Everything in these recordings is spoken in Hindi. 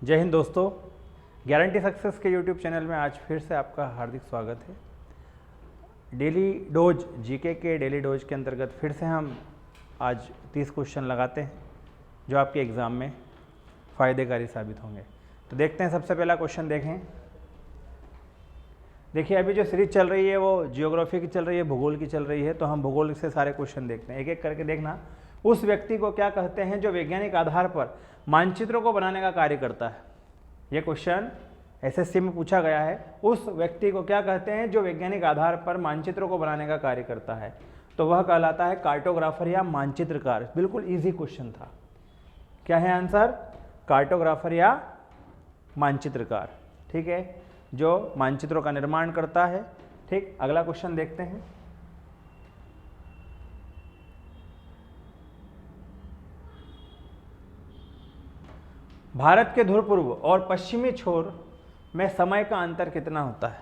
जय हिंद दोस्तों, गारंटी सक्सेस के यूट्यूब चैनल में आज फिर से आपका हार्दिक स्वागत है। डेली डोज जीके के डेली डोज के अंतर्गत फिर से हम आज 30 क्वेश्चन लगाते हैं जो आपके एग्ज़ाम में फ़ायदेकारी साबित होंगे। तो देखते हैं, सबसे पहला क्वेश्चन देखें। देखिए, अभी जो सीरीज चल रही है वो जियोग्राफी की चल रही है, भूगोल की चल रही है, तो हम भूगोल से सारे क्वेश्चन देखते हैं, एक एक करके देखना। उस व्यक्ति को क्या कहते हैं जो वैज्ञानिक आधार पर मानचित्रों को बनाने का कार्य करता है? यह क्वेश्चन एसएससी में पूछा गया है। उस व्यक्ति को क्या कहते हैं जो वैज्ञानिक आधार पर मानचित्रों को बनाने का कार्य करता है? तो वह कहलाता है कार्टोग्राफर या मानचित्रकार। बिल्कुल इजी क्वेश्चन था। क्या है आंसर? कार्टोग्राफर या मानचित्रकार। ठीक है, जो मानचित्रों का निर्माण करता है। ठीक, अगला क्वेश्चन देखते हैं। भारत के ध्रुव पूर्व और पश्चिमी छोर में समय का अंतर कितना होता है?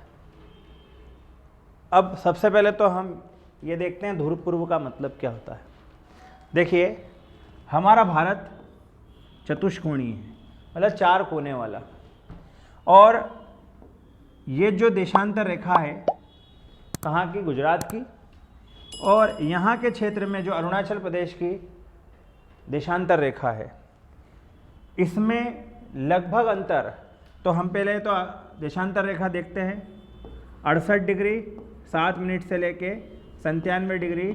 अब सबसे पहले तो हम ये देखते हैं ध्रुव पूर्व का मतलब क्या होता है। देखिए, हमारा भारत चतुष्कोणीय है, मतलब 4 कोने वाला, और ये जो देशांतर रेखा है कहाँ की? गुजरात की। और यहाँ के क्षेत्र में जो अरुणाचल प्रदेश की देशांतर रेखा है, इसमें लगभग अंतर, तो हम पहले तो देशांतर रेखा देखते हैं। 68 डिग्री 7 मिनट से लेके 97 डिग्री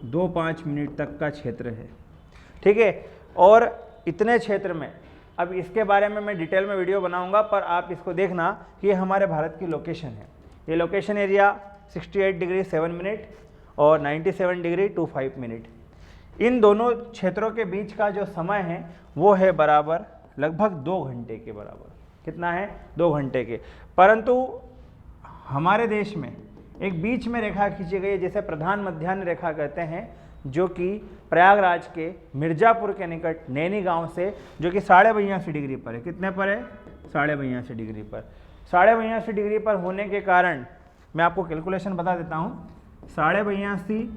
25 मिनट तक का क्षेत्र है। ठीक है, और इतने क्षेत्र में, अब इसके बारे में मैं डिटेल में वीडियो बनाऊंगा, पर आप इसको देखना कि ये हमारे भारत की लोकेशन है। ये लोकेशन एरिया 68 डिग्री 7 मिनट और 97 डिग्री 25 मिनट, इन दोनों क्षेत्रों के बीच का जो समय है वो है बराबर लगभग 2 घंटे के बराबर। कितना है? 2 घंटे के। परंतु हमारे देश में एक बीच में रेखा खींची गई है जिसे प्रधान मध्याह्न रेखा कहते हैं, जो कि प्रयागराज के मिर्जापुर के निकट नैनी गांव से, जो कि 82.5 डिग्री पर है। कितने पर है? 82.5 डिग्री पर। 82.5 डिग्री पर होने के कारण मैं आपको कैलकुलेशन बता देता हूँ। 82.5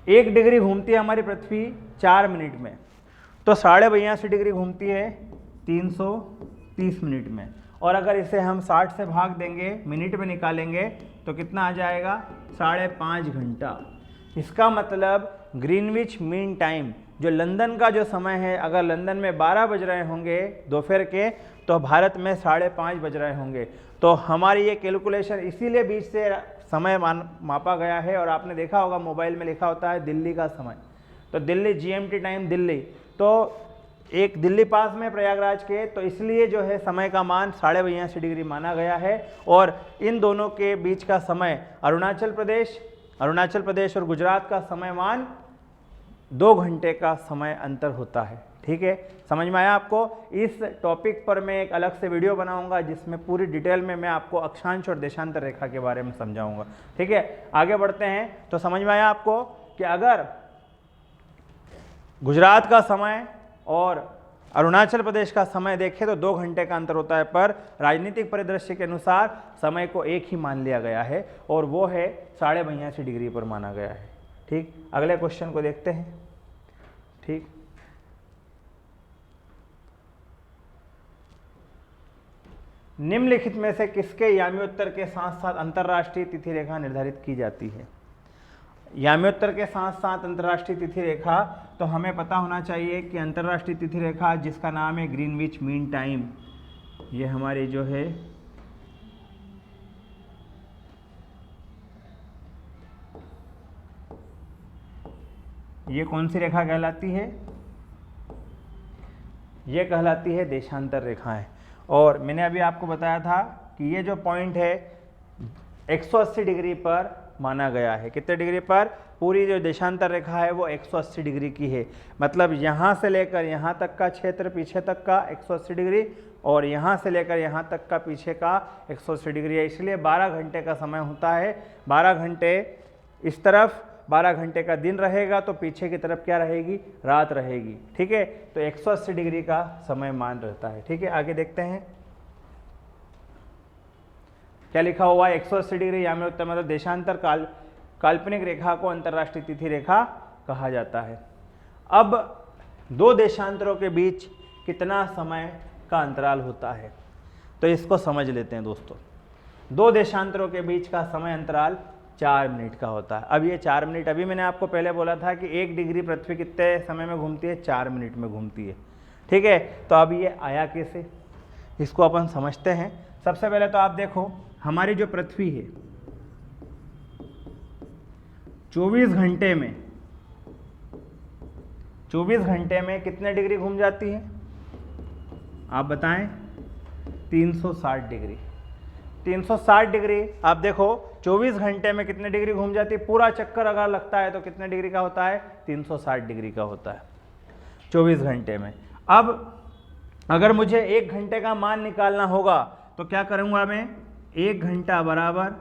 एक डिग्री घूमती है हमारी पृथ्वी 4 मिनट में, तो 82.5 डिग्री घूमती है 330 मिनट में। और अगर इसे हम 60 से भाग देंगे, मिनट में निकालेंगे, तो कितना आ जाएगा? 5.5 घंटा। इसका मतलब ग्रीनविच मीन टाइम, जो लंदन का जो समय है, अगर लंदन में 12 बज रहे होंगे दोपहर के, तो भारत में 5:30 बज रहे होंगे। तो हमारी ये कैलकुलेशन इसीलिए बीच से समय मापा गया है। और आपने देखा होगा मोबाइल में लिखा होता है दिल्ली का समय, तो दिल्ली GMT टाइम दिल्ली, तो एक दिल्ली पास में प्रयागराज के, तो इसलिए जो है समय का मान 82.5 डिग्री माना गया है। और इन दोनों के बीच का समय अरुणाचल प्रदेश और गुजरात का समय मान 2 घंटे का समय अंतर होता है। ठीक है, समझ में आया आपको? इस टॉपिक पर मैं एक अलग से वीडियो बनाऊंगा जिसमें पूरी डिटेल में मैं आपको अक्षांश और देशांतर रेखा के बारे में समझाऊंगा। ठीक है, आगे बढ़ते हैं। तो समझ में आया आपको कि अगर गुजरात का समय और अरुणाचल प्रदेश का समय देखें तो 2 घंटे का अंतर होता है, पर राजनीतिक परिदृश्य के अनुसार समय को एक ही मान लिया गया है, और वो है 82.5 डिग्री पर माना गया है। ठीक, अगले क्वेश्चन को देखते हैं। ठीक, निम्नलिखित में से किसके याम्योत्तर के साथ साथ अंतरराष्ट्रीय तिथि रेखा निर्धारित की जाती है? याम्योत्तर के साथ साथ अंतरराष्ट्रीय तिथि रेखा, तो हमें पता होना चाहिए कि अंतरराष्ट्रीय तिथि रेखा जिसका नाम है ग्रीनविच मीन टाइम, ये हमारी जो है ये कौन सी रेखा कहलाती है? ये कहलाती है देशांतर रेखाएं। और मैंने अभी आपको बताया था कि ये जो पॉइंट है 180 डिग्री पर माना गया है। कितने डिग्री पर? पूरी जो देशांतर रेखा है वो 180 डिग्री की है। मतलब यहाँ से लेकर यहाँ तक का क्षेत्र पीछे तक का 180 डिग्री, और यहाँ से लेकर यहाँ तक का पीछे का 180 डिग्री है। इसलिए 12 घंटे का समय होता है। 12 घंटे इस तरफ, 12 घंटे का दिन रहेगा, तो पीछे की तरफ क्या रहेगी? रात रहेगी। ठीक है, तो 180 डिग्री का समय मान रहता है। ठीक है, आगे देखते हैं क्या लिखा हुआ है। 180 डिग्री याम्योत्तर मतलब देशांतर काल्पनिक रेखा को अंतरराष्ट्रीय तिथि रेखा कहा जाता है। अब दो देशांतरों के बीच कितना समय का अंतराल होता है। तो इसको समझ लेते हैं दोस्तों। दो देशांतरों के बीच का समय अंतराल 4 मिनट का होता है। अब ये 4 मिनट, अभी मैंने आपको पहले बोला था कि 1 डिग्री पृथ्वी कितने समय में घूमती है, 4 मिनट में घूमती है। ठीक है, तो अब ये आया कैसे, इसको अपन समझते हैं। सबसे पहले तो आप देखो, हमारी जो पृथ्वी है 24 घंटे में कितने डिग्री घूम जाती है, आप बताएं। 360 डिग्री। 360 डिग्री आप देखो 24 घंटे में कितने डिग्री घूम जाती है, पूरा चक्कर अगर लगता है तो कितने डिग्री का होता है, 360 डिग्री का होता है 24 घंटे में। अब अगर मुझे 1 घंटे का मान निकालना होगा तो क्या करूंगा मैं, 1 घंटा बराबर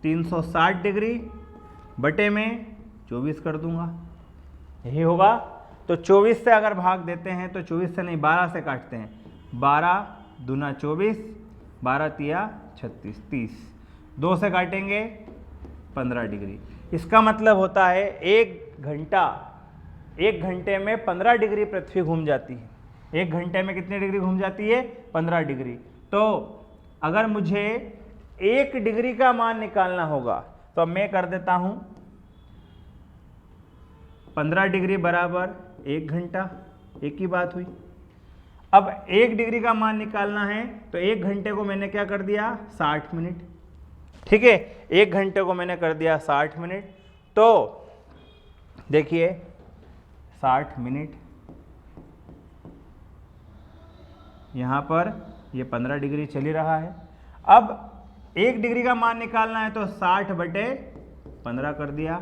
360 डिग्री बटे में 24 कर दूंगा, यही होगा। तो 24 से अगर भाग देते हैं तो 24 से नहीं 12 से काटते हैं, 12 दूना 24, 12 तिया 36, 30, 2 से काटेंगे 15 डिग्री। इसका मतलब होता है 1 घंटे में 15 डिग्री पृथ्वी घूम जाती है। 1 घंटे में कितनी डिग्री घूम जाती है, 15 डिग्री। तो अगर मुझे 1 डिग्री का मान निकालना होगा तो मैं कर देता हूं 15 डिग्री बराबर 1 घंटा, एक ही बात हुई। अब 1 डिग्री का मान निकालना है तो 1 घंटे को मैंने क्या कर दिया, 60 मिनट। ठीक है, 1 घंटे को मैंने कर दिया 60 मिनट। तो देखिए 60 मिनट, यहाँ पर ये 15 डिग्री चल ही रहा है। अब 1 डिग्री का मान निकालना है तो 60 बटे 15 कर दिया,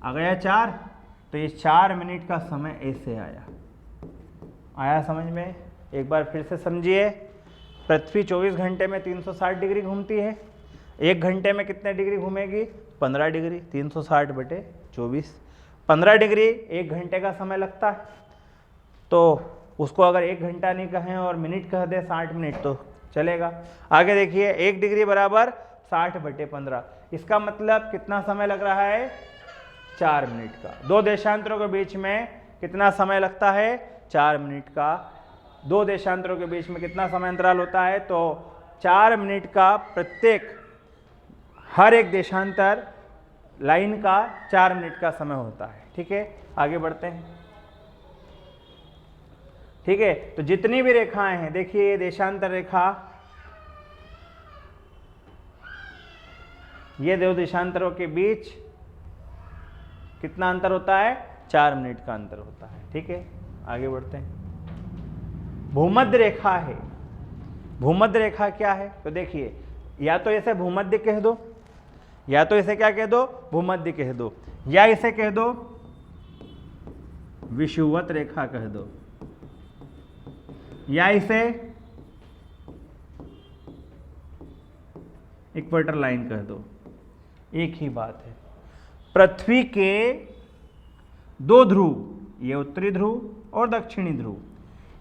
आ गया 4। तो ये 4 मिनट का समय ऐसे आया समझ में। एक बार फिर से समझिए, पृथ्वी 24 घंटे में 360 डिग्री घूमती है, 1 घंटे में कितने डिग्री घूमेगी, 15 डिग्री। 360 बटे 24, 15 डिग्री 1 घंटे का समय लगता है। तो उसको अगर 1 घंटा नहीं कहें और मिनट कह दे 60 मिनट तो चलेगा। आगे देखिए 1 डिग्री बराबर 60 बटे 15, इसका मतलब कितना समय लग रहा है, 4 मिनट का। दो देशांतरों के बीच में कितना समय लगता है, 4 मिनट का। दो देशांतरों के बीच में कितना समय अंतराल होता है, तो 4 मिनट का प्रत्येक, हर एक देशांतर लाइन का 4 मिनट का समय होता है। ठीक है, आगे बढ़ते हैं। ठीक है, तो जितनी भी रेखाएं हैं, देखिए ये देशांतर रेखा, ये दो देशांतरों के बीच कितना अंतर होता है, 4 मिनट का अंतर होता है। ठीक है, आगे बढ़ते हैं। भूमध्य रेखा है। भूमध्य रेखा क्या है, तो देखिए या तो इसे भूमध्य कह दो, या तो इसे क्या कह दो, भूमध्य कह दो, या इसे कह दो विषुवत रेखा कह दो, या इसे इक्वेटर लाइन कह दो, एक ही बात है। पृथ्वी के 2 ध्रुव, ये उत्तरी ध्रुव और दक्षिणी ध्रुव,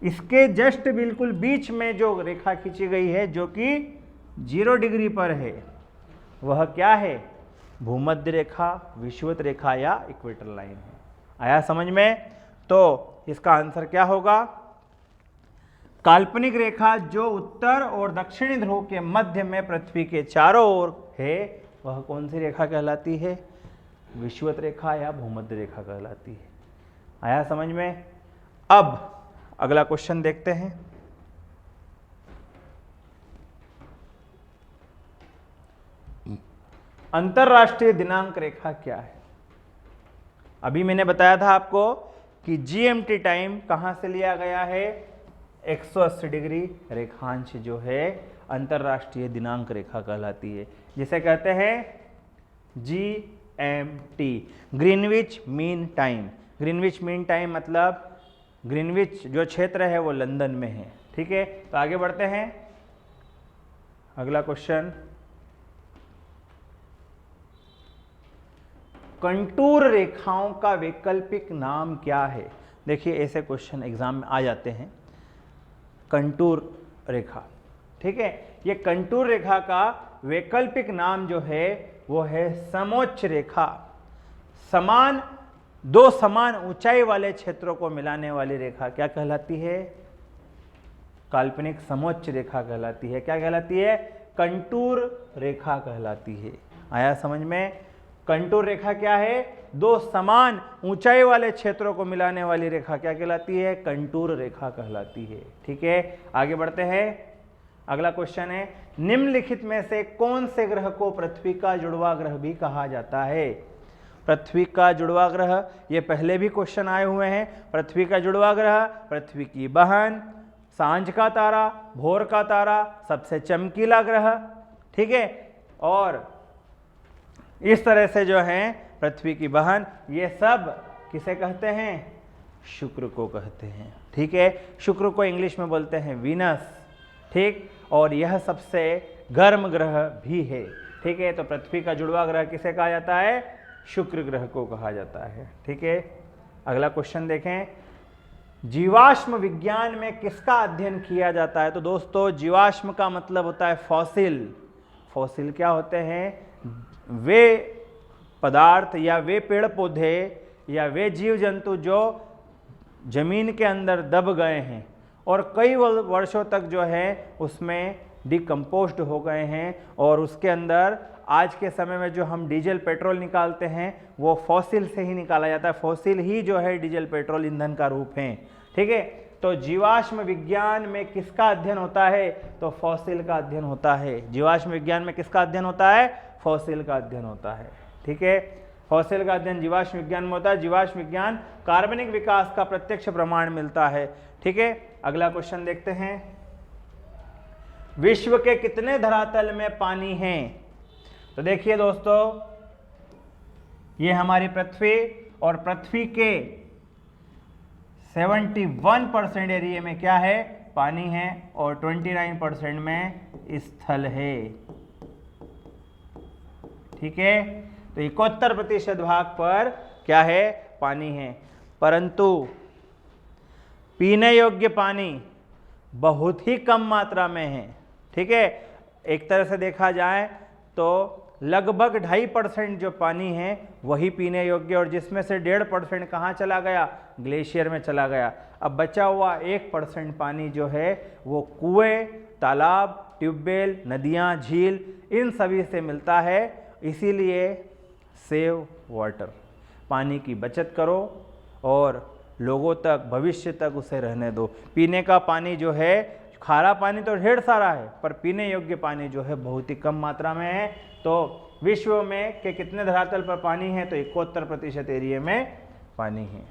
इसके जस्ट बिल्कुल बीच में जो रेखा खींची गई है जो कि 0 डिग्री पर है, वह क्या है, भूमध्य रेखा, विषुवत रेखा या इक्वेटर लाइन है। आया समझ में। तो इसका आंसर क्या होगा, काल्पनिक रेखा जो उत्तर और दक्षिणी ध्रुव के मध्य में पृथ्वी के चारों ओर है, वह कौन सी रेखा कहलाती है, विषुवत रेखा या भूमध्य रेखा कहलाती है। आया समझ में। अब अगला क्वेश्चन देखते हैं। अंतरराष्ट्रीय दिनांक रेखा क्या है। अभी मैंने बताया था आपको कि जीएमटी टाइम कहां से लिया गया है, 180 डिग्री रेखांश जो है अंतरराष्ट्रीय दिनांक रेखा कहलाती है, जिसे कहते हैं GMT, Greenwich mean time. Greenwich mean time मतलब ग्रीनविच जो क्षेत्र है वो लंदन में है। ठीक है, तो आगे बढ़ते हैं। अगला क्वेश्चन, कंटूर रेखाओं का वैकल्पिक नाम क्या है। देखिए ऐसे क्वेश्चन एग्जाम में आ जाते हैं। कंटूर रेखा, ठीक है, ये कंटूर रेखा का वैकल्पिक नाम जो है वो है समोच्च रेखा। समान दो समान ऊंचाई वाले क्षेत्रों को मिलाने वाली रेखा क्या कहलाती है? काल्पनिक समोच्च रेखा कहलाती है। क्या कहलाती है? कंटूर रेखा कहलाती है। आया समझ में? कंटूर रेखा क्या है? दो समान ऊंचाई वाले क्षेत्रों को मिलाने वाली रेखा क्या कहलाती है? कंटूर रेखा कहलाती है। ठीक है, आगे बढ़ते हैं। अगला क्वेश्चन है, निम्नलिखित में से कौन से ग्रह को पृथ्वी का जुड़वा ग्रह भी कहा जाता है? पृथ्वी का जुड़वा ग्रह, ये पहले भी क्वेश्चन आए हुए हैं। पृथ्वी का जुड़वा ग्रह, पृथ्वी की बहन, सांझ का तारा, भोर का तारा, सबसे चमकीला ग्रह। ठीक है, और इस तरह से जो है पृथ्वी की बहन, ये सब किसे कहते हैं? शुक्र को कहते हैं। ठीक है, शुक्र को इंग्लिश में बोलते हैं वीनस। ठीक, और यह सबसे गर्म ग्रह भी है। ठीक है, तो पृथ्वी का जुड़वा ग्रह किसे कहा जाता है? शुक्र ग्रह को कहा जाता है। ठीक है, अगला क्वेश्चन देखें, जीवाश्म विज्ञान में किसका अध्ययन किया जाता है? तो दोस्तों, जीवाश्म का मतलब होता है फॉसिल। फॉसिल क्या होते हैं? वे पदार्थ या वे पेड़ पौधे या वे जीव जंतु जो जमीन के अंदर दब गए हैं और कई वर्षों तक जो है उसमें डिकम्पोज्ड हो गए हैं, और उसके अंदर आज के समय में जो हम डीजल पेट्रोल निकालते हैं वो फॉसिल से ही निकाला जाता है। फॉसिल ही जो है डीजल पेट्रोल ईंधन का रूप है। ठीक है, तो जीवाश्म विज्ञान में किसका अध्ययन होता है? तो फॉसिल का अध्ययन होता है। जीवाश्म विज्ञान में किसका अध्ययन होता है? फॉसिल का अध्ययन होता है। ठीक है, फॉसिल का अध्ययन जीवाश्म विज्ञान में होता है। जीवाश्म विज्ञान कार्बनिक विकास का प्रत्यक्ष प्रमाण मिलता है। ठीक है, अगला क्वेश्चन देखते हैं, विश्व के कितने धरातल में पानी है? तो देखिए दोस्तों, ये हमारी पृथ्वी, और पृथ्वी के 71% एरिया में क्या है? पानी है, और 29% में स्थल है। ठीक है, तो 71% भाग पर क्या है? पानी है। परंतु पीने योग्य पानी बहुत ही कम मात्रा में है। ठीक है, एक तरह से देखा जाए तो लगभग 2.5% जो पानी है वही पीने योग्य, और जिसमें से 1.5% कहाँ चला गया? ग्लेशियर में चला गया। अब बचा हुआ 1% पानी जो है वो कुएं, तालाब, ट्यूबवेल, नदियाँ, झील, इन सभी से मिलता है। इसीलिए सेव वाटर, पानी की बचत करो और लोगों तक, भविष्य तक उसे रहने दो। पीने का पानी जो है, खारा पानी तो ढेर सारा है, पर पीने योग्य पानी जो है बहुत ही कम मात्रा में है। तो विश्व में के कितने धरातल पर पानी है? तो 71% एरिया में पानी है।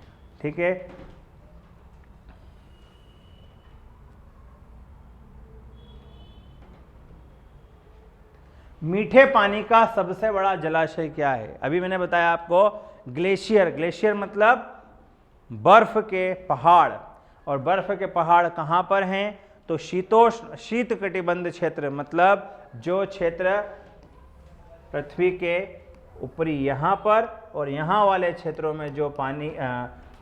ठीक है, मीठे पानी का सबसे बड़ा जलाशय क्या है? अभी मैंने बताया आपको, ग्लेशियर। ग्लेशियर मतलब बर्फ के पहाड़, और बर्फ के पहाड़ कहाँ पर हैं? तो शीतोष्ण, शीत कटिबंध क्षेत्र, मतलब जो क्षेत्र पृथ्वी के ऊपरी यहाँ पर और यहाँ वाले क्षेत्रों में जो पानी,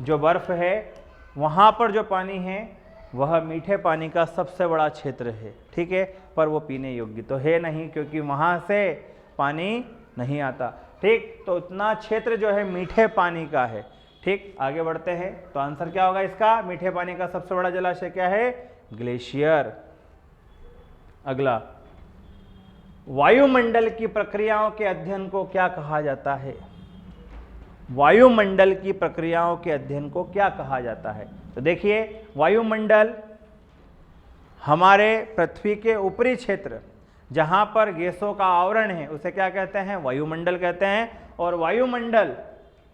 जो बर्फ है, वहाँ पर जो पानी है वह मीठे पानी का सबसे बड़ा क्षेत्र है। ठीक है, पर वो पीने योग्य तो है नहीं, क्योंकि वहाँ से पानी नहीं आता। ठीक, तो इतना क्षेत्र जो है मीठे पानी का है। ठीक, आगे बढ़ते हैं, तो आंसर क्या होगा इसका? मीठे पानी का सबसे बड़ा जलाशय क्या है? ग्लेशियर। अगला, वायुमंडल की प्रक्रियाओं के अध्ययन को क्या कहा जाता है? वायुमंडल की प्रक्रियाओं के अध्ययन को क्या कहा जाता है? तो देखिए, वायुमंडल हमारे पृथ्वी के ऊपरी क्षेत्र जहां पर गैसों का आवरण है उसे क्या कहते हैं? वायुमंडल कहते हैं। और वायुमंडल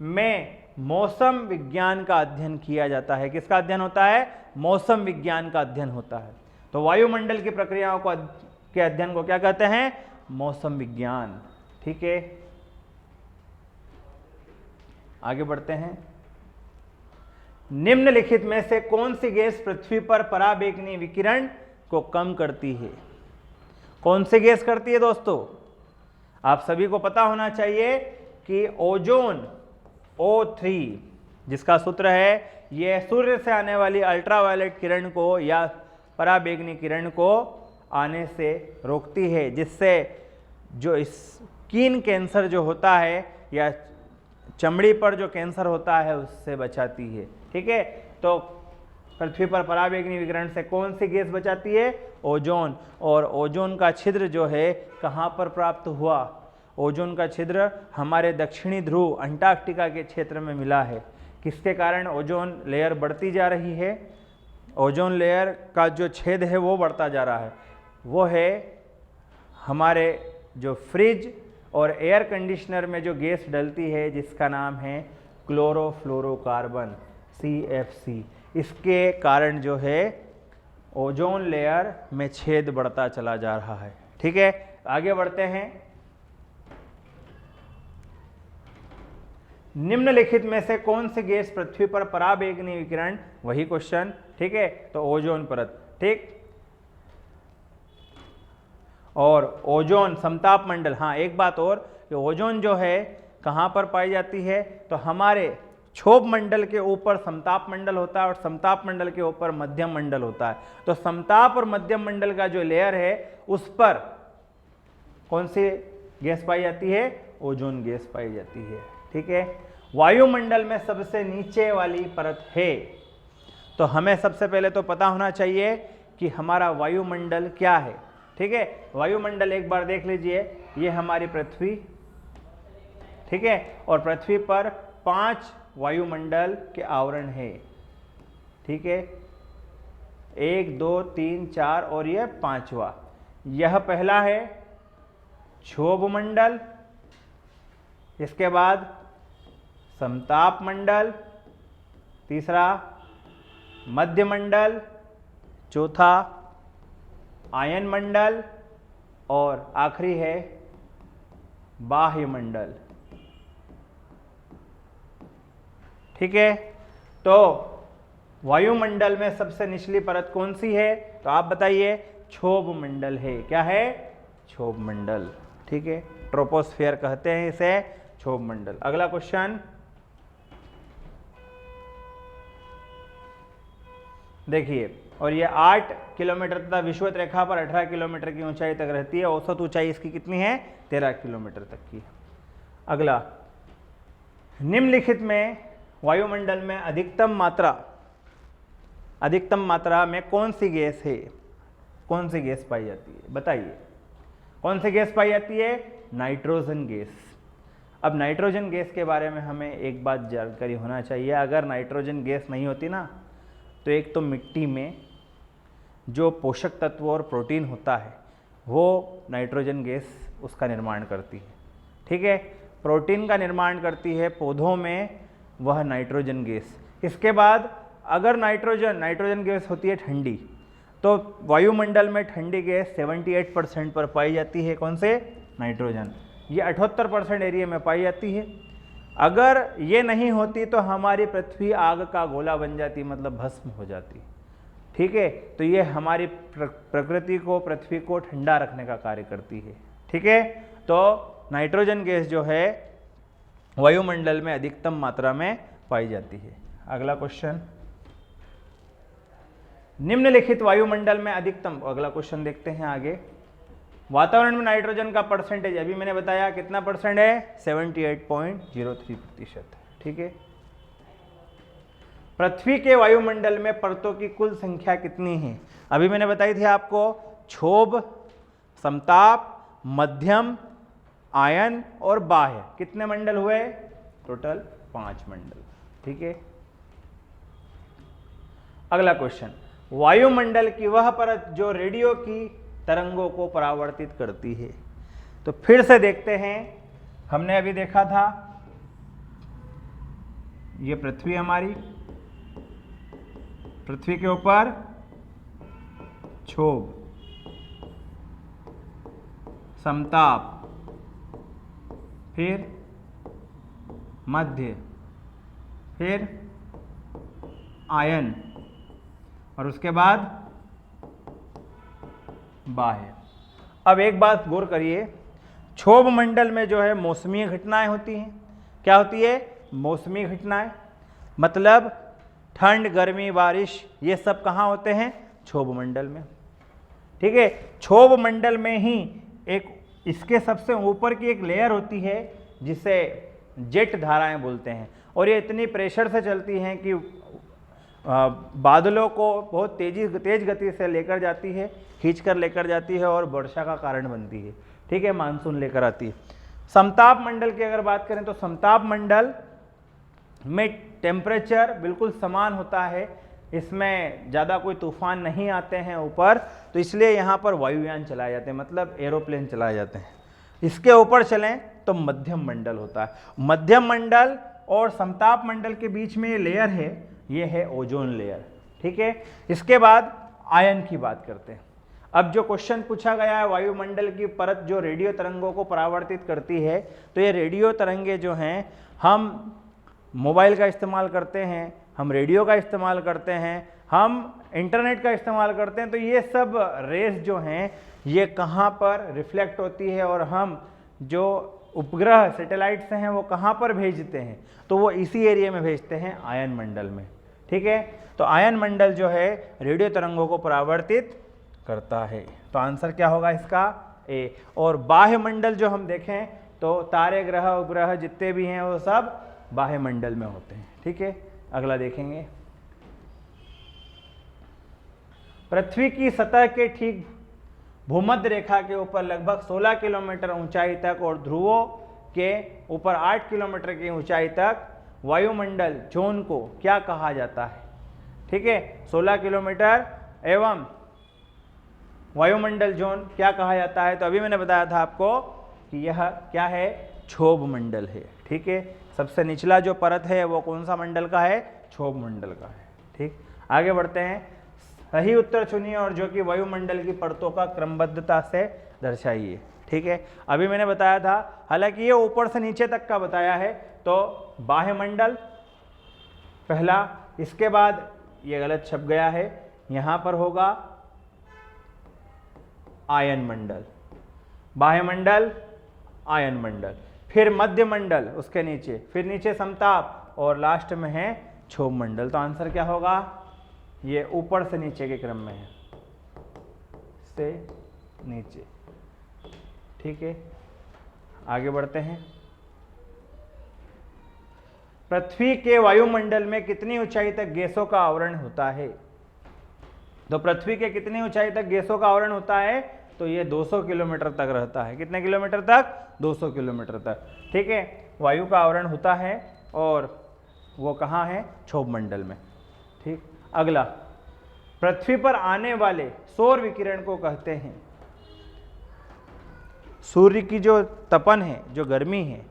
में मौसम विज्ञान का अध्ययन किया जाता है। किसका अध्ययन होता है? मौसम विज्ञान का अध्ययन होता है। तो वायुमंडल की प्रक्रियाओं को के अध्ययन को क्या कहते हैं? मौसम विज्ञान। ठीक है, आगे बढ़ते हैं, निम्नलिखित में से कौन सी गैस पृथ्वी पर पराबैंगनी विकिरण को कम करती है? कौन सी गैस करती है दोस्तों? आप सभी को पता होना चाहिए कि ओजोन O3 जिसका सूत्र है, यह सूर्य से आने वाली अल्ट्रावायलेट किरण को या पराबैंगनी किरण को आने से रोकती है, जिससे जो स्किन कैंसर जो होता है या चमड़ी पर जो कैंसर होता है उससे बचाती है। ठीक है, तो पृथ्वी पर पराबैंगनी विकिरण से कौन सी गैस बचाती है? ओजोन। और ओजोन का छिद्र जो है कहाँ पर प्राप्त हुआ? ओजोन का छिद्र हमारे दक्षिणी ध्रुव अंटार्कटिका के क्षेत्र में मिला है। किसके कारण ओजोन लेयर बढ़ती जा रही है? ओजोन लेयर का जो छेद है वो बढ़ता जा रहा है, वो है हमारे जो फ्रिज और एयर कंडीशनर में जो गैस डलती है जिसका नाम है क्लोरोफ्लोरोकार्बन, CFC। इसके कारण जो है ओजोन लेयर में छेद बढ़ता चला जा रहा है। ठीक है, आगे बढ़ते हैं। निम्नलिखित में से कौन सी गैस पृथ्वी पर पराबैंगनी विकिरण, वही क्वेश्चन, ठीक है, तो ओजोन परत। ठीक, और ओजोन समताप मंडल, हाँ एक बात और, कि ओजोन जो है कहाँ पर पाई जाती है? तो हमारे क्षोभ मंडल के ऊपर समताप मंडल होता है और समताप मंडल के ऊपर मध्यम मंडल होता है। तो समताप और मध्यम मंडल का जो लेयर है उस पर कौन सी गैस पाई जाती है? ओजोन गैस पाई जाती है। ठीक है, वायुमंडल में सबसे नीचे वाली परत है, तो हमें सबसे पहले तो पता होना चाहिए कि हमारा वायुमंडल क्या है। ठीक है, वायुमंडल एक बार देख लीजिए, ये हमारी पृथ्वी, ठीक है, और पृथ्वी पर 5 वायुमंडल के आवरण है। ठीक है, 1 2 3 4 और ये 5वां। यह पहला है क्षोभ मंडल, इसके बाद समताप मंडल, तीसरा मध्य मंडल, चौथा आयन मंडल और आखिरी है बाह्य मंडल। ठीक है, तो वायुमंडल में सबसे निचली परत कौन सी है? तो आप बताइए, क्षोभ मंडल है। क्या है? क्षोभ मंडल। ठीक है, ट्रोपोस्फियर कहते हैं इसे, क्षोभ मंडल। अगला क्वेश्चन देखिए, और ये 8 किलोमीटर तथा विषुवत रेखा पर 18 किलोमीटर की ऊंचाई तक रहती है। औसत ऊंचाई इसकी कितनी है? 13 किलोमीटर तक की। अगला, निम्नलिखित में वायुमंडल में अधिकतम मात्रा में कौन सी गैस है? कौन सी गैस पाई जाती है? बताइए, कौन सी गैस पाई जाती है? Nitrogen gas. अब नाइट्रोजन गैस के बारे में हमें एक बात जानकारी होना चाहिए। अगर नाइट्रोजन गैस नहीं होती ना, तो एक तो मिट्टी में जो पोषक तत्व और प्रोटीन होता है वो नाइट्रोजन गैस उसका निर्माण करती है। ठीक है, प्रोटीन का निर्माण करती है पौधों में वह नाइट्रोजन गैस। इसके बाद अगर नाइट्रोजन गैस होती है ठंडी, तो वायुमंडल में ठंडी गैस 78% पर पाई जाती है। कौन से? नाइट्रोजन। ये 78% एरिया में पाई जाती है। अगर ये नहीं होती तो हमारी पृथ्वी आग का गोला बन जाती, मतलब भस्म हो जाती। ठीक है, तो ये हमारी प्रकृति को, पृथ्वी को ठंडा रखने का कार्य करती है। ठीक है, तो नाइट्रोजन गैस जो है वायुमंडल में अधिकतम मात्रा में पाई जाती है। अगला क्वेश्चन, निम्नलिखित वायुमंडल में अधिकतम, अगला क्वेश्चन देखते हैं आगे। वातावरण में नाइट्रोजन का परसेंटेज अभी मैंने बताया कितना परसेंट है? 78.03%। ठीक है, पृथ्वी के वायुमंडल में परतों की कुल संख्या कितनी है? अभी मैंने बताई थी आपको, क्षोभ, समताप, मध्यम, आयन और बाह्य। कितने मंडल हुए? टोटल 5 मंडल। ठीक है, अगला क्वेश्चन, वायुमंडल की वह परत जो रेडियो की तरंगों को परावर्तित करती है। तो फिर से देखते हैं, हमने अभी देखा था ये पृथ्वी, हमारी पृथ्वी के ऊपर क्षोभ, समताप, फिर मध्य, फिर आयन और उसके बाद बाह्य। अब एक बात गौर करिए, क्षोभ मंडल में जो है मौसमी घटनाएं होती हैं। क्या होती है? मौसमी घटनाएं, मतलब ठंड, गर्मी, बारिश, ये सब कहाँ होते हैं? क्षोभ मंडल में। ठीक है, क्षोभ मंडल में ही एक इसके सबसे ऊपर की एक लेयर होती है जिसे जेट धाराएं बोलते हैं, और ये इतनी प्रेशर से चलती हैं कि बादलों को बहुत तेज गति से लेकर जाती है, खींच कर लेकर जाती है और वर्षा का कारण बनती है। ठीक है, मानसून लेकर आती है। समताप मंडल की अगर बात करें तो समताप मंडल में टेम्परेचर बिल्कुल समान होता है, इसमें ज़्यादा कोई तूफान नहीं आते हैं ऊपर, तो इसलिए यहाँ पर वायुयान चलाए जाते हैं, मतलब एरोप्लेन चलाए जाते हैं। इसके ऊपर चलें तो मध्यम मंडल होता है। मध्यम मंडल और समताप मंडल के बीच में ये लेयर है, ये है ओजोन लेयर। ठीक है, इसके बाद आयन की बात करते हैं। अब जो क्वेश्चन पूछा गया है, वायुमंडल की परत जो रेडियो तरंगों को परावर्तित करती है, तो ये रेडियो तरंगे जो हैं, हम मोबाइल का इस्तेमाल करते हैं, हम रेडियो का इस्तेमाल करते हैं, हम इंटरनेट का इस्तेमाल करते हैं, तो ये सब रेस जो हैं ये कहाँ पर रिफ्लेक्ट होती है और हम जो उपग्रह सैटेलाइट से हैं वो कहाँ पर भेजते हैं, तो वो इसी एरिया में भेजते हैं, आयन मंडल में। ठीक है, तो आयन मंडल जो है रेडियो तरंगों को परावर्तित करता है, तो आंसर क्या होगा इसका ए। और बाह्य मंडल जो हम देखें तो तारे, ग्रह, उपग्रह जितने भी हैं वो सब बाह्य मंडल में होते हैं। ठीक है, अगला देखेंगे। पृथ्वी की सतह के ठीक भूमध्य रेखा के ऊपर लगभग 16 किलोमीटर ऊंचाई तक और ध्रुवों के ऊपर 8 किलोमीटर की ऊंचाई तक वायुमंडल जोन को क्या कहा जाता है? ठीक है, 16 किलोमीटर एवं वायुमंडल जोन क्या कहा जाता है? तो अभी मैंने बताया था आपको कि यह क्या है, क्षोभ मंडल है। ठीक है, सबसे निचला जो परत है वो कौन सा मंडल का है? क्षोभ मंडल का है। ठीक, आगे बढ़ते हैं। सही उत्तर चुनिए और जो कि वायुमंडल की परतों का क्रमबद्धता से दर्शाइए। ठीक है, अभी मैंने बताया था, हालांकि ये ऊपर से नीचे तक का बताया है, तो बाह्य मंडल पहला, इसके बाद ये गलत छप गया है, यहां पर होगा आयन मंडल, बाह्य मंडल, आयन मंडल, फिर मध्य मंडल उसके नीचे, फिर नीचे समताप और लास्ट में है क्षोभ मंडल। तो आंसर क्या होगा? ये ऊपर से नीचे के क्रम में है, से नीचे। ठीक है, आगे बढ़ते हैं। पृथ्वी के वायुमंडल में कितनी ऊंचाई तक गैसों का आवरण होता है? तो पृथ्वी के कितनी ऊंचाई तक गैसों का आवरण होता है? तो ये 200 किलोमीटर तक रहता है। कितने किलोमीटर तक? 200 किलोमीटर तक। ठीक है, वायु का आवरण होता है और वो कहाँ है? क्षोभ मंडल में। ठीक, अगला, पृथ्वी पर आने वाले सौर विकिरण को कहते हैं, सूर्य की जो तपन है, जो गर्मी है,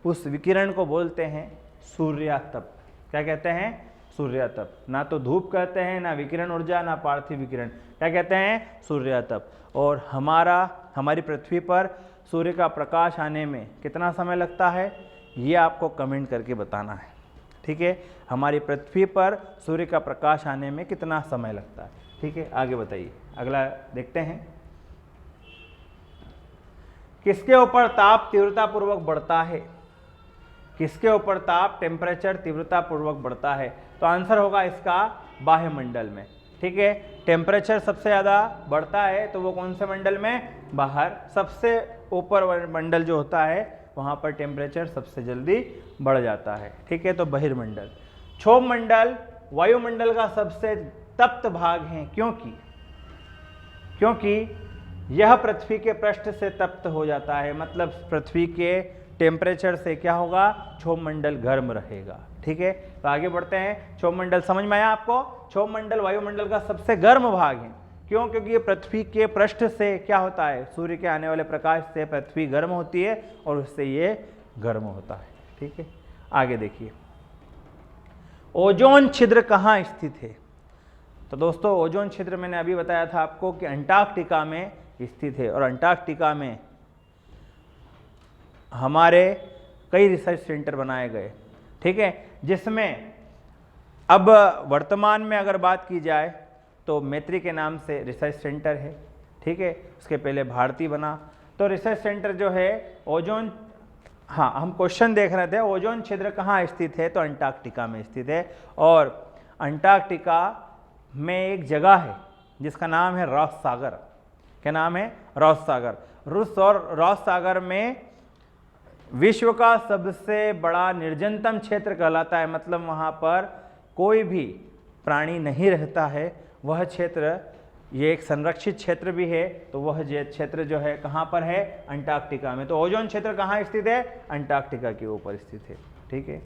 उस विकिरण को बोलते हैं सूर्यातप। क्या कहते हैं? सूर्यातप। ना तो धूप कहते हैं, ना विकिरण ऊर्जा, ना पार्थिव विकिरण, क्या कहते हैं? सूर्यातप। और हमारी पृथ्वी पर सूर्य का प्रकाश आने में कितना समय लगता है, ये आपको कमेंट करके बताना है। ठीक है, हमारी पृथ्वी पर सूर्य का प्रकाश आने में कितना समय लगता है? ठीक है, आगे बताइए, अगला देखते हैं। किसके ऊपर ताप तीव्रता पूर्वक बढ़ता है? किसके ऊपर ताप, टेम्परेचर तीव्रता पूर्वक बढ़ता है? तो आंसर होगा इसका बाह्य मंडल में। ठीक है, टेम्परेचर सबसे ज़्यादा बढ़ता है तो वो कौन से मंडल में? बाहर। सबसे ऊपर मंडल जो होता है वहाँ पर टेम्परेचर सबसे जल्दी बढ़ जाता है। ठीक है, तो बहिर्मंडल। क्षोभ मंडल वायुमंडल का सबसे तप्त भाग है, क्योंकि यह पृथ्वी के पृष्ठ से तप्त हो जाता है, मतलब पृथ्वी के टेम्परेचर से क्या होगा? क्षोभ मंडल गर्म रहेगा। ठीक है, तो आगे बढ़ते हैं। क्षोभ मंडल समझ में आया आपको? क्षोभ मंडल वायुमंडल का सबसे गर्म भाग है। क्यों? क्योंकि ये पृथ्वी के पृष्ठ से क्या होता है? सूर्य के आने वाले प्रकाश से पृथ्वी गर्म होती है और उससे ये गर्म होता है। ठीक है, आगे देखिए। ओजोन छिद्र कहाँ स्थित है? तो दोस्तों, ओजोन छिद्र मैंने अभी बताया था आपको कि अंटार्कटिका में स्थित है, और अंटार्कटिका में हमारे कई रिसर्च सेंटर बनाए गए। ठीक है, जिसमें अब वर्तमान में अगर बात की जाए तो मैत्री के नाम से रिसर्च सेंटर है। ठीक है, उसके पहले भारती बना। तो रिसर्च सेंटर जो है ओजोन, हाँ, हम क्वेश्चन देख रहे थे ओजोन छिद्र कहाँ स्थित है, तो अंटार्कटिका में स्थित है। और अंटार्कटिका में एक जगह है जिसका नाम है रॉस सागर। क्या नाम है? रॉस सागर। रूस और रॉस सागर में विश्व का सबसे बड़ा निर्जनतम क्षेत्र कहलाता है, मतलब वहाँ पर कोई भी प्राणी नहीं रहता है। वह क्षेत्र, ये एक संरक्षित क्षेत्र भी है, तो वह क्षेत्र जो है कहाँ पर है? अंटार्कटिका में। तो ओजोन क्षेत्र कहाँ स्थित है? अंटार्कटिका के ऊपर स्थित है। ठीक है।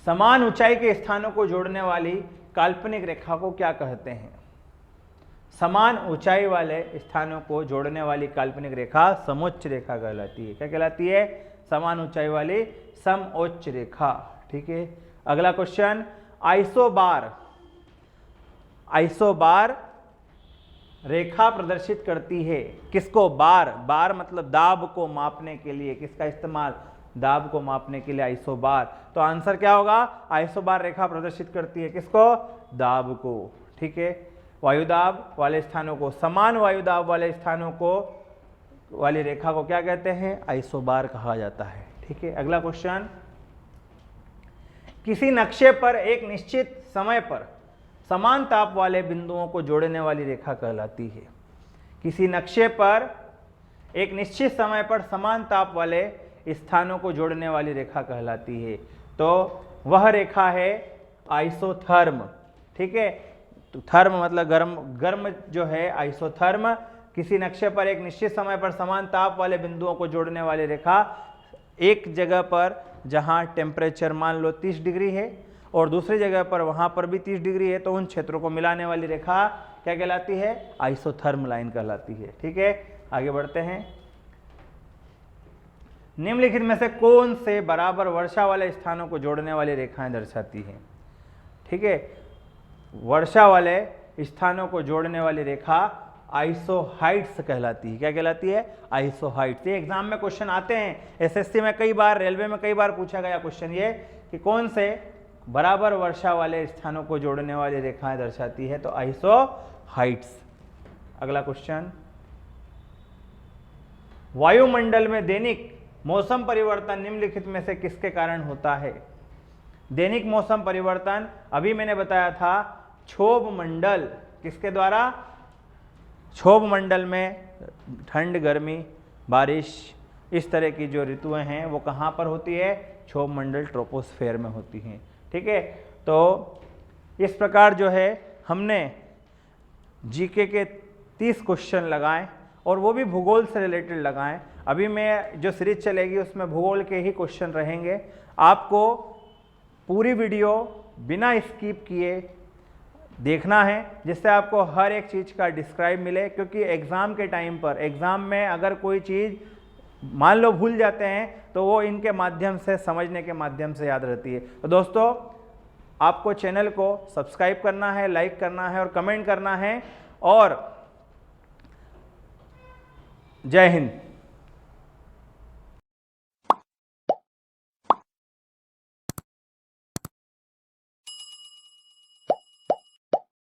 समान ऊंचाई के स्थानों को जोड़ने वाली काल्पनिक रेखा को क्या कहते हैं? समान ऊंचाई वाले स्थानों को जोड़ने वाली काल्पनिक रेखा समोच्च रेखा कहलाती है। क्या कहलाती है? समान ऊंचाई वाली समोच्च रेखा। ठीक है। अगला क्वेश्चन, आइसोबार। आइसोबार रेखा प्रदर्शित करती है किसको? बार। बार मतलब दाब को मापने के लिए किसका इस्तेमाल? दाब को मापने के लिए आइसोबार। तो आंसर क्या होगा? आइसोबार रेखा प्रदर्शित करती है किसको? दाब को। ठीक है। वायुदाब वाले स्थानों को, समान वायुदाब वाले स्थानों को वाली रेखा को क्या कहते हैं? आइसोबार कहा जाता है। ठीक है। अगला क्वेश्चन, किसी नक्शे पर एक निश्चित समय पर समान ताप वाले बिंदुओं को जोड़ने वाली रेखा कहलाती है। किसी नक्शे पर एक निश्चित समय पर समान ताप वाले स्थानों को जोड़ने वाली रेखा कहलाती है। तो वह रेखा है आइसोथर्म। ठीक है। तो थर्म मतलब गर्म, गर्म जो है आइसोथर्म। किसी नक्शे पर एक निश्चित समय पर समान ताप वाले बिंदुओं को जोड़ने वाली रेखा, एक जगह पर जहां टेम्परेचर मान लो 30 डिग्री है और दूसरी जगह पर वहां पर भी 30 डिग्री है, तो उन क्षेत्रों को मिलाने वाली रेखा क्या कहलाती है? आइसोथर्म लाइन कहलाती है। ठीक है। आगे बढ़ते हैं। निम्नलिखित में से कौन से बराबर वर्षा वाले स्थानों को जोड़ने वाली रेखाएं दर्शाती हैं? ठीक है। वर्षा वाले स्थानों को जोड़ने वाली रेखा आइसोहाइट्स कहलाती है। क्या कहलाती है? आइसोहाइट्स। ये एग्जाम में क्वेश्चन आते हैं, एसएससी में कई बार, रेलवे में कई बार पूछा गया क्वेश्चन ये कि कौन से बराबर वर्षा वाले स्थानों को जोड़ने वाली रेखाएं दर्शाती है? तो आइसोहाइट्स। अगला क्वेश्चन, वायुमंडल में दैनिक मौसम परिवर्तन निम्नलिखित में से किसके कारण होता है? दैनिक मौसम परिवर्तन अभी मैंने बताया था, क्षोभ मंडल। किसके द्वारा? क्षोभ मंडल में ठंड, गर्मी, बारिश, इस तरह की जो ऋतुएं हैं वो कहाँ पर होती है? क्षोभ मंडल ट्रोपोस्फेयर में होती हैं। ठीक है। तो इस प्रकार जो है हमने जीके के 30 क्वेश्चन लगाए और वो भी भूगोल से रिलेटेड लगाएं। अभी मैं जो सीरीज चलेगी उसमें भूगोल के ही क्वेश्चन रहेंगे। आपको पूरी वीडियो बिना स्किप किए देखना है, जिससे आपको हर एक चीज़ का डिस्क्राइब मिले, क्योंकि एग्ज़ाम के टाइम पर, एग्ज़ाम में अगर कोई चीज़ मान लो भूल जाते हैं तो वो इनके माध्यम से, समझने के माध्यम से याद रहती है। तो दोस्तों, आपको चैनल को सब्सक्राइब करना है, लाइक करना है और कमेंट करना है। और जय हिंद।